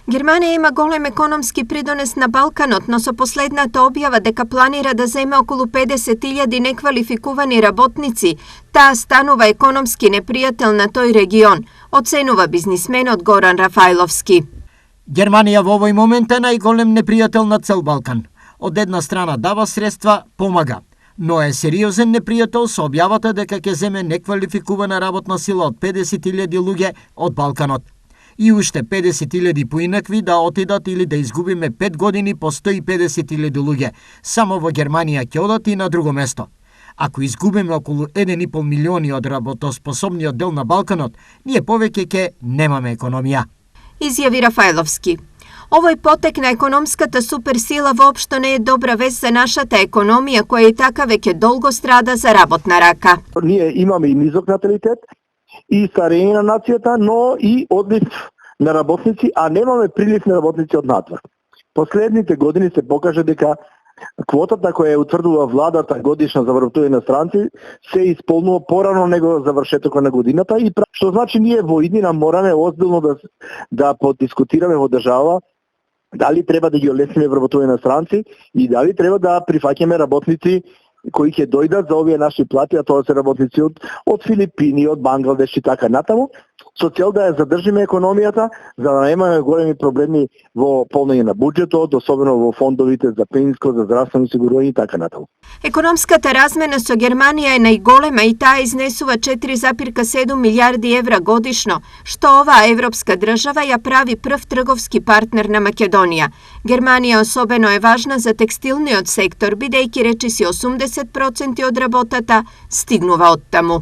Германија има голем економски придонес на Балканот, но со последната објава дека планира да земе околу 50.000 неквалификувани работници, таа станува економски непријател на тој регион, оценува бизнисменот Горан Рафајловски. Германија во овој момент е најголем непријател на цел Балкан. Од една страна дава средства, помага, но е сериозен непријател со објавата дека ќе земе неквалификувана работна сила од 50.000 луѓе од Балканот. И уште 50.000 поинакви да отидат или да изгубиме 5 години по 150.000 луѓе. Само во Германија ќе одат и на друго место. Ако изгубиме околу 1,5 милиони од работоспособниот дел на Балканот, ние повеќе ќе немаме економија. Изјави Рафајловски. Овој потек на економската суперсила воопшто не е добра вест за нашата економија, која и така веќе долго страда за работна рака. Ние имаме и низок наталитет, и старење на нацијата, но и одлив на работници, а немаме прилив на работници од надвор. Последните години се покажа дека квотата која ја утврдува владата годишна за вработување на странци се исполнува порано него завршетокот на годината, и што значи ние во иднина мораме озбилно да подискутираме во држава дали треба да ги олесниме вработување на странци и дали треба да прифаќаме работници кои ќе дојдат за овие наши плати, а тоа се работници од Филипини, од Бангладеш и така натаму, со цел да ја задржиме економијата, за да немаме големи проблеми во полнење на буџетот, особено во фондовите за пенсиско, за здравствено осигурување и така натаму. Економската размена со Германија е најголема и таа изнесува 4,7 милијарди евра годишно, што оваа европска држава ја прави прв трговски партнер на Македонија. Германија особено е важна за текстилниот сектор, бидејќи речиси 80% од работата стигнува од таму.